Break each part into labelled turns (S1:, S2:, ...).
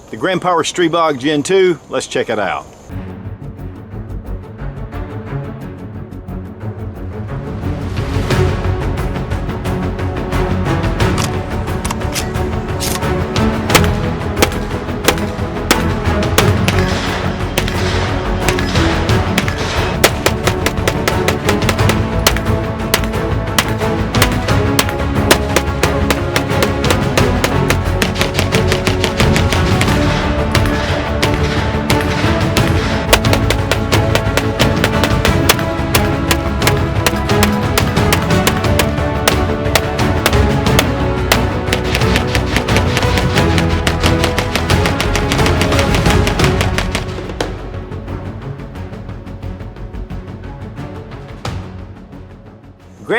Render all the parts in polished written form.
S1: The Power Stribog Gen 2, let's check it out.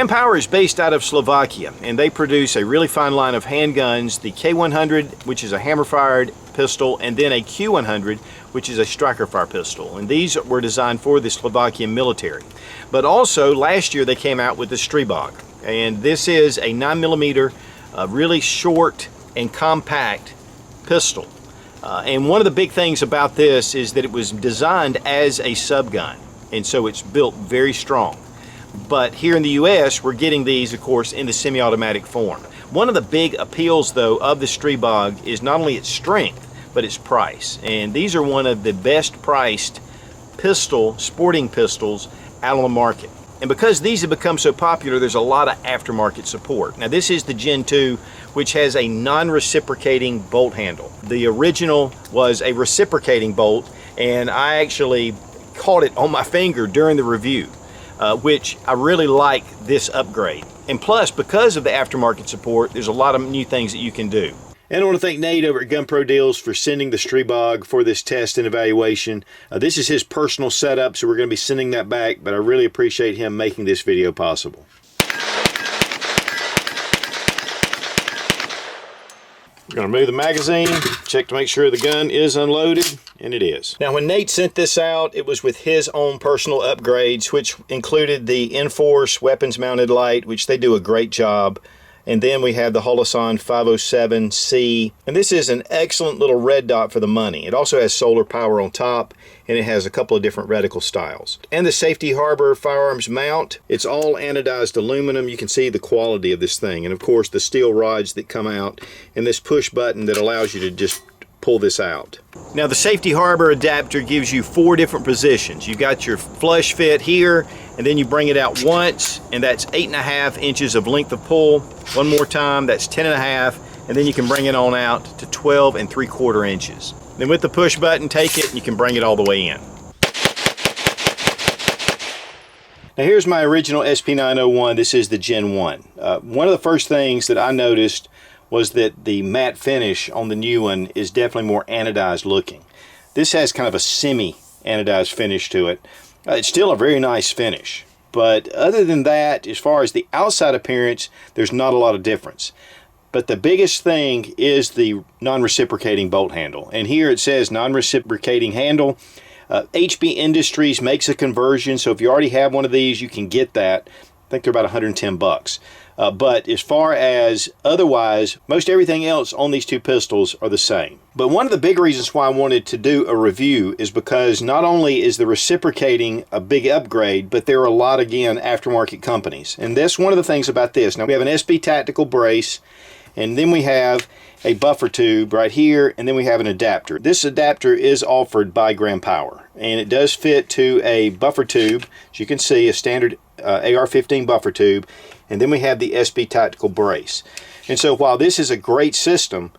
S1: Power is based out of Slovakia, and they produce a really fine line of handguns, the K100, which is a hammer-fired pistol, and then a Q100, which is a striker-fire pistol. And these were designed for the Slovakian military. But also, last year they came out with the Stribog, and this is a 9mm, really short and compact pistol. And one of the big things about this is that it was designed as a subgun, and so it's built very strong. But here in the US, we're getting these, of course, in the semi-automatic form. One of the big appeals, though, of the Stribog is not only its strength, but its price. And these are one of the best priced sporting pistols out on the market. And because these have become so popular, there's a lot of aftermarket support. Now, this is the Gen 2, which has a non-reciprocating bolt handle. The original was a reciprocating bolt, and I actually caught it on my finger during the review. Which I really like this upgrade. And plus, because of the aftermarket support, there's a lot of new things that you can do. And I want to thank Nate over at GunProDeals for sending the Stribog for this test and evaluation. This is his personal setup, so we're going to be sending that back, but I really appreciate him making this video possible. We're going to remove the magazine, check to make sure the gun is unloaded, and it is. Now, when Nate sent this out, it was with his own personal upgrades, which included the Enforce weapons mounted light, which they do a great job. And then we have the Holosun 507C. And this is an excellent little red dot for the money. It also has solar power on top, and it has a couple of different reticle styles. And the Safety Harbor firearms mount, it's all anodized aluminum. You can see the quality of this thing. And of course, the steel rods that come out, and this push button that allows you to just pull this out. Now, the Safety Harbor adapter gives you 4 different positions. You've got your flush fit here, and then you bring it out once, and that's 8.5 inches of length of pull. One more time, that's 10.5, and then you can bring it on out to 12.75 inches. Then with the push button, take it, and you can bring it all the way in. Now, here's my original SP901. This is the Gen 1. One of the first things that I noticed was that the matte finish on the new one is definitely more anodized looking. This has kind of a semi-anodized finish to it. It's still a very nice finish, but other than that, as far as the outside appearance, there's not a lot of difference. But the biggest thing is the non-reciprocating bolt handle, and here it says non-reciprocating handle. HB Industries makes a conversion, so if you already have one of these, you can get that. I think they're about 110 bucks. But as far as otherwise, most everything else on these two pistols are the same. But one of the big reasons why I wanted to do a review is because not only is the reciprocating a big upgrade, but there are a lot, again, aftermarket companies. And that's one of the things about this. Now, we have an SB Tactical brace, and then we have a buffer tube right here, and then we have an adapter. This adapter is offered by Power, and it does fit to a buffer tube, as you can see, a standard AR-15 buffer tube, and then we have the SB Tactical brace. And so while this is a great system,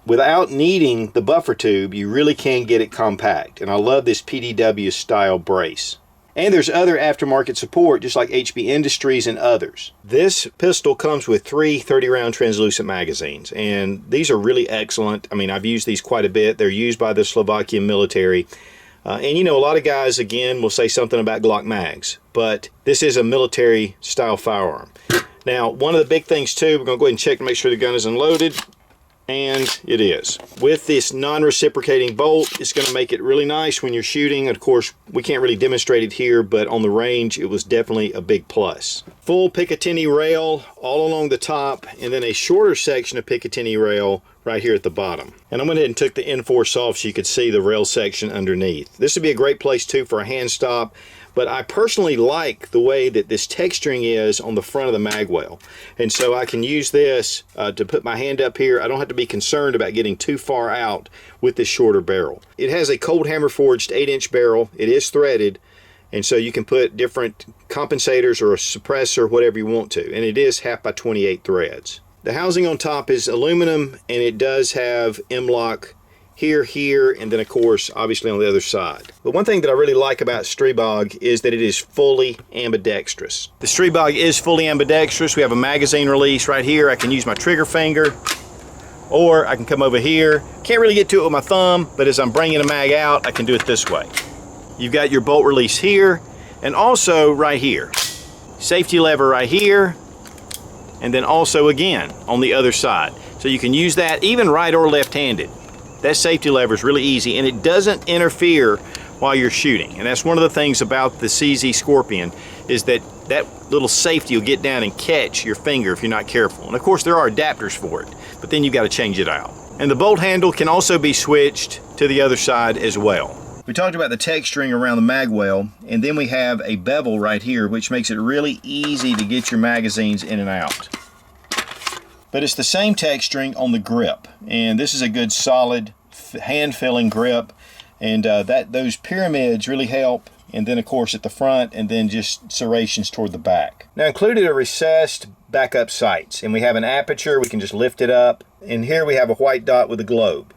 S1: without needing the buffer tube, you really can get it compact. And I love this PDW style brace. And there's other aftermarket support, just like HB Industries and others. This pistol comes with 3 30-round translucent magazines, and these are really excellent. I mean, I've used these quite a bit. They're used by the Slovakian military. And you know, a lot of guys, again, will say something about Glock mags, but this is a military style firearm. Now, one of the big things too, we're going to go ahead and check to make sure the gun is unloaded, and it is. With this non-reciprocating bolt, it's going to make it really nice when you're shooting. Of course, we can't really demonstrate it here, but on the range, it was definitely a big plus. Full Picatinny rail all along the top, and then a shorter section of Picatinny rail right here at the bottom. And I went ahead and took the N4 off so you could see the rail section underneath. This would be a great place too for a hand stop, but I personally like the way that this texturing is on the front of the mag well. And so I can use this to put my hand up here. I don't have to be concerned about getting too far out with this shorter barrel. It has a cold hammer forged 8-inch barrel. It is threaded, and so you can put different compensators or a suppressor, whatever you want to. And it is 1/2 by 28 threads. The housing on top is aluminum, and it does have M-LOK here, and then of course, obviously on the other side. But one thing that I really like about Stribog is that it is fully ambidextrous. The Stribog is fully ambidextrous. We have a magazine release right here. I can use my trigger finger, or I can come over here. Can't really get to it with my thumb, but as I'm bringing a mag out, I can do it this way. You've got your bolt release here, and also right here. Safety lever right here, and then also again on the other side. So you can use that even right or left-handed. That safety lever is really easy, and it doesn't interfere while you're shooting. And that's one of the things about the CZ Scorpion, is that that little safety will get down and catch your finger if you're not careful. And of course there are adapters for it, but then you've got to change it out. And the bolt handle can also be switched to the other side as well. We talked about the texturing around the mag well, and then we have a bevel right here, which makes it really easy to get your magazines in and out. But it's the same texturing on the grip, and this is a good solid hand-filling grip, and those pyramids really help. And then of course at the front, and then just serrations toward the back. Now included are recessed backup sights, and we have an aperture. We can just lift it up, and here we have a white dot with a globe.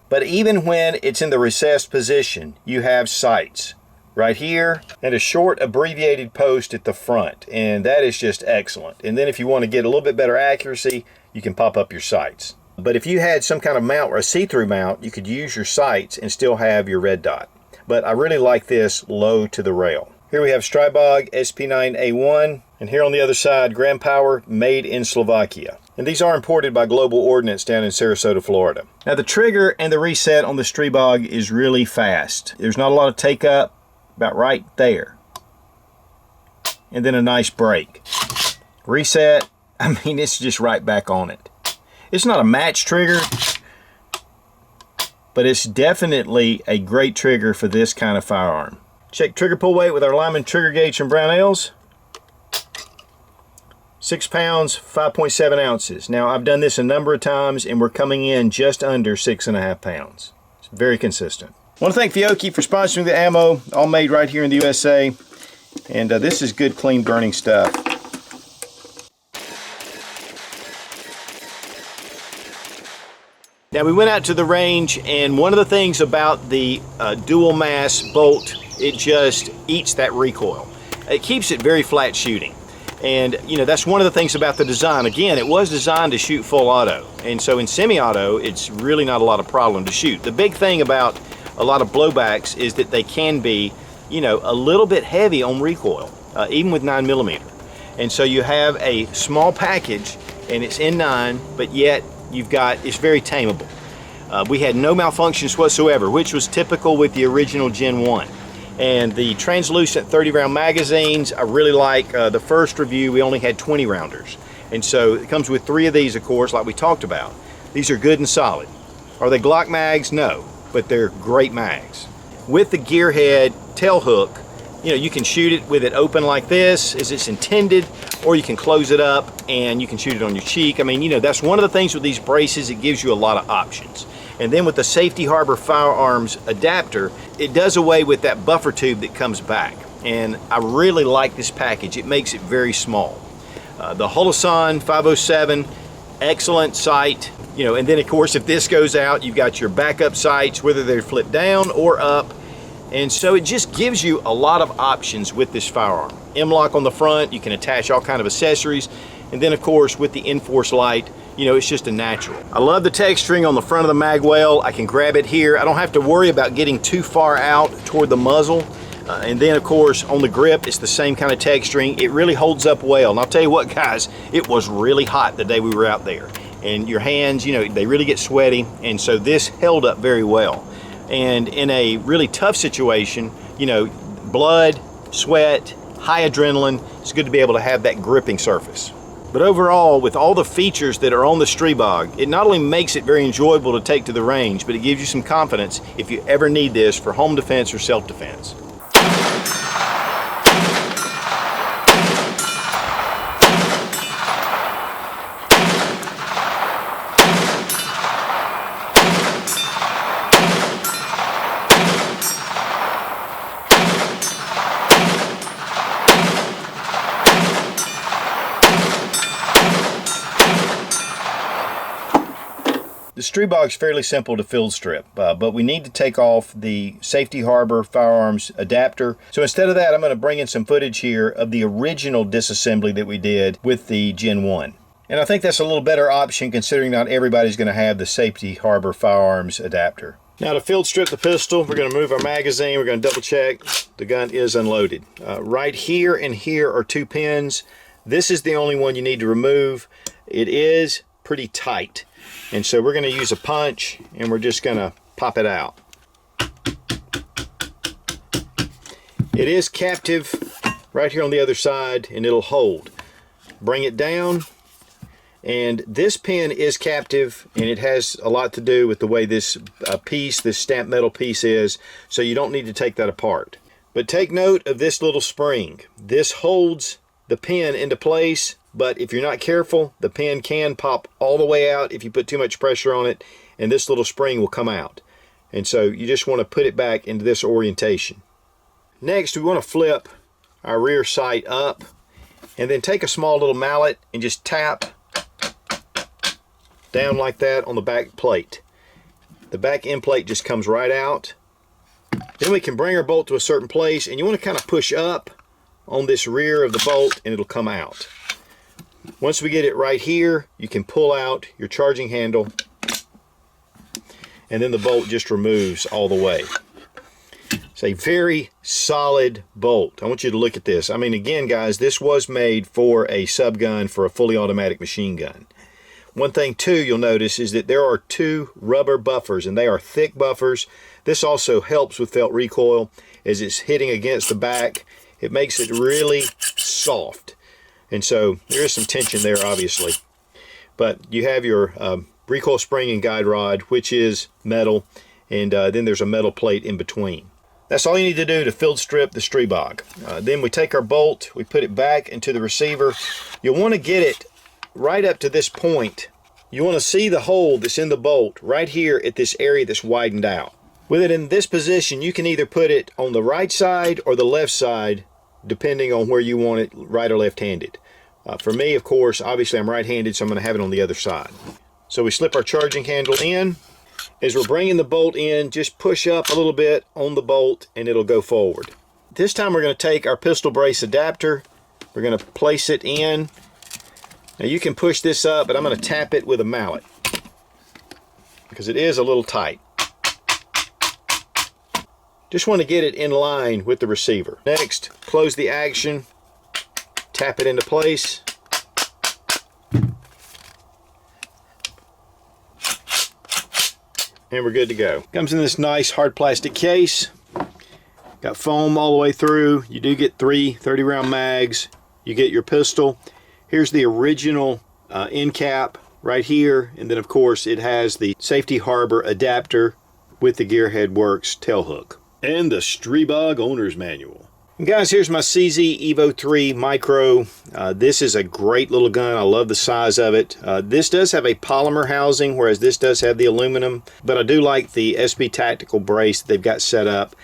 S1: But even when it's in the recessed position, you have sights right here and a short abbreviated post at the front, and that is just excellent. And then if you want to get a little bit better accuracy, you can pop up your sights. But if you had some kind of mount or a see-through mount, you could use your sights and still have your red dot. But I really like this low to the rail. Here we have Stribog SP9A1, and here on the other side, Grand Power, made in Slovakia. And these are imported by Global Ordnance down in Sarasota, Florida. Now the trigger and the reset on the Stribog is really fast. There's not a lot of take up, about right there. And then a nice break. Reset, I mean, it's just right back on it. It's not a match trigger, but it's definitely a great trigger for this kind of firearm. Check trigger pull weight with our Lyman trigger gauge from Brownells. 6 pounds, 5.7 ounces. Now I've done this a number of times, and we're coming in just under 6.5 pounds. It's very consistent. I want to thank Fiocchi for sponsoring the ammo, all made right here in the USA. And this is good, clean burning stuff. Now we went out to the range, and one of the things about the dual mass bolt, it just eats that recoil. It keeps it very flat shooting. And you know, that's one of the things about the design. Again, it was designed to shoot full auto, and so in semi-auto it's really not a lot of problem to shoot. The big thing about a lot of blowbacks is that they can be, you know, a little bit heavy on recoil, even with 9mm. And so you have a small package, and it's in 9, but yet you've got, it's very tameable. We had no malfunctions whatsoever, which was typical with the original Gen 1. And the translucent 30-round magazines, I really like. The first review, we only had 20 rounders. And so it comes with 3 of these, of course, like we talked about. These are good and solid. Are they Glock mags? No, but they're great mags. With the gearhead tail hook, you know, you can shoot it with it open like this as it's intended, or you can close it up and you can shoot it on your cheek. I mean, you know, that's one of the things with these braces, it gives you a lot of options. And then with the Safety Harbor Firearms adapter, it does away with that buffer tube that comes back. And I really like this package. It makes it very small. The Holosun 507, excellent sight. You know, and then of course, if this goes out, you've got your backup sights, whether they're flipped down or up. And so it just gives you a lot of options with this firearm. M-LOK on the front, you can attach all kind of accessories. And then of course, with the Enforce light, you know, it's just a natural. I love the texturing on the front of the mag well. I can grab it here. I don't have to worry about getting too far out toward the muzzle. And then of course, on the grip, it's the same kind of texturing. It really holds up well. And I'll tell you what, guys, it was really hot the day we were out there. And your hands, you know, they really get sweaty. And so this held up very well. And in a really tough situation, you know, blood, sweat, high adrenaline, it's good to be able to have that gripping surface. But overall, with all the features that are on the Stribog, it not only makes it very enjoyable to take to the range, but it gives you some confidence if you ever need this for home defense or self-defense. The Stribog's fairly simple to field strip, but we need to take off the safety harbor firearms adapter. So instead of that, I'm going to bring in some footage here of the original disassembly that we did with the Gen 1. And I think that's a little better option considering not everybody's going to have the safety harbor firearms adapter. Now to field strip the pistol, we're going to move our magazine. We're going to double check the gun is unloaded. Right here and here are 2 pins. This is the only one you need to remove. It is pretty tight. And so we're going to use a punch and we're just going to pop it out. It is captive right here on the other side and it'll hold. Bring it down, and this pin is captive, and it has a lot to do with the way this piece, this stamped metal piece is, so you don't need to take that apart. But take note of this little spring. This holds the pin into place, but if you're not careful, the pin can pop all the way out if you put too much pressure on it, and this little spring will come out. And so you just want to put it back into this orientation. Next, we want to flip our rear sight up, and then take a small little mallet and just tap down like that on the back plate. The back end plate just comes right out. Then we can bring our bolt to a certain place, and you want to kind of push up on this rear of the bolt and it'll come out. Once we get it right here, you can pull out your charging handle, and then the bolt just removes all the way. It's a very solid bolt. I want you to look at this. I mean, again, guys, this was made for a subgun, for a fully automatic machine gun. One thing too you'll notice is that there are 2 rubber buffers, and they are thick buffers. This also helps with felt recoil as it's hitting against the back. It makes it really soft. And so there is some tension there, obviously. But you have your recoil spring and guide rod, which is metal, and then there's a metal plate in between. That's all you need to do to field strip the Stribog. Then we take our bolt, we put it back into the receiver. You'll want to get it right up to this point. You want to see the hole that's in the bolt right here at this area that's widened out. With it in this position, you can either put it on the right side or the left side, depending on where you want it, right or left-handed. For me, of course, obviously I'm right-handed, so I'm going to have it on the other side. So we slip our charging handle in. As we're bringing the bolt in, just push up a little bit on the bolt and it'll go forward. This time we're going to take our pistol brace adapter. We're going to place it in. Now you can push this up, but I'm going to tap it with a mallet because it is a little tight. Just want to get it in line with the receiver. Next, close the action, tap it into place. And we're good to go. Comes in this nice hard plastic case. Got foam all the way through. You do get 3 30-round mags. You get your pistol. Here's the original end cap right here. And then, of course, it has the safety harbor adapter with the Gearhead Works tail hook. And the Stribog owner's manual. And guys, here's my CZ Evo 3 Micro. This is a great little gun. I love the size of it. This does have a polymer housing, whereas this does have the aluminum. But I do like the SB Tactical brace that they've got set up.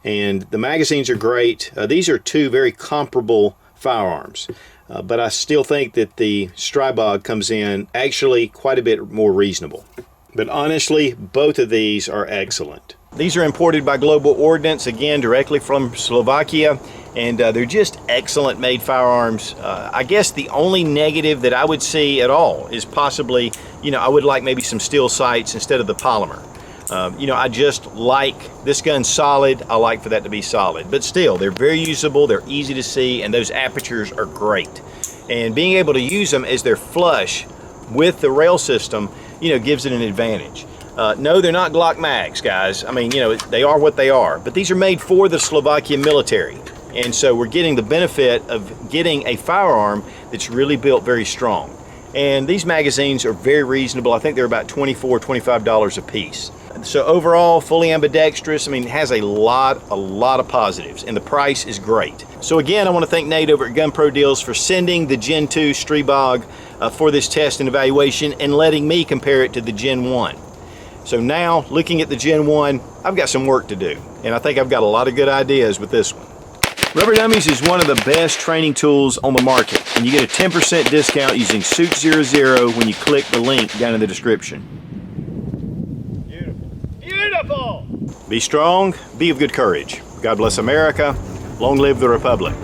S1: And the magazines are great. These are 2 very comparable firearms. But I still think that the Stribog comes in actually quite a bit more reasonable. But honestly, both of these are excellent. These are imported by Global Ordnance, again, directly from Slovakia, and they're just excellent made firearms. I guess the only negative that I would see at all is possibly, I would like maybe some steel sights instead of the polymer. I just like, this gun's solid, I like for that to be solid. But still, they're very usable, they're easy to see, and those apertures are great. And being able to use them as they're flush with the rail system, gives it an advantage. No, they're not Glock mags, guys. I mean, they are what they are. But these are made for the Slovakian military. And so we're getting the benefit of getting a firearm that's really built very strong. And these magazines are very reasonable. I think they're about $24, $25 a piece. So overall, fully ambidextrous. I mean, it has a lot of positives, and the price is great. So again, I want to thank Nate over at GunProDeals for sending the Gen 2 Stribog for this test and evaluation and letting me compare it to the Gen 1. So now, looking at the Gen 1, I've got some work to do, and I think I've got a lot of good ideas with this one. Rubber Dummies is one of the best training tools on the market, and you get a 10% discount using Suit00 when you click the link down in the description. Beautiful! Be strong, be of good courage. God bless America. Long live the Republic.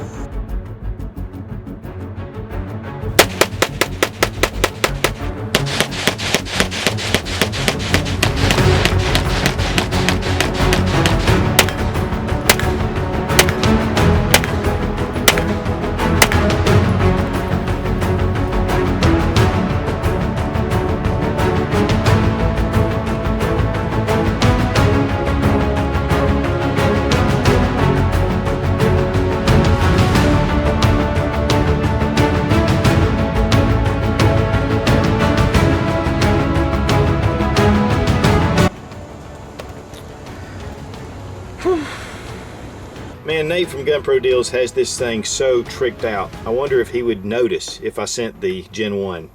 S1: Man, Nate from GunProDeals has this thing so tricked out. I wonder if he would notice if I sent the Gen 1.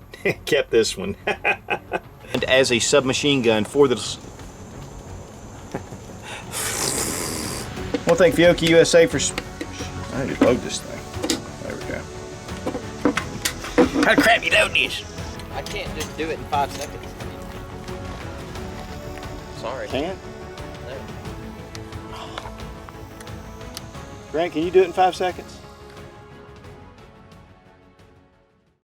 S1: Kept this one. And as a submachine gun for the... I want to thank Fiocchi USA for... I need to load this thing. There we go. How crap you load this?
S2: I can't just do it in 5 seconds. Sorry.
S1: Can't?
S2: No.
S1: Grant, can you do it in 5 seconds?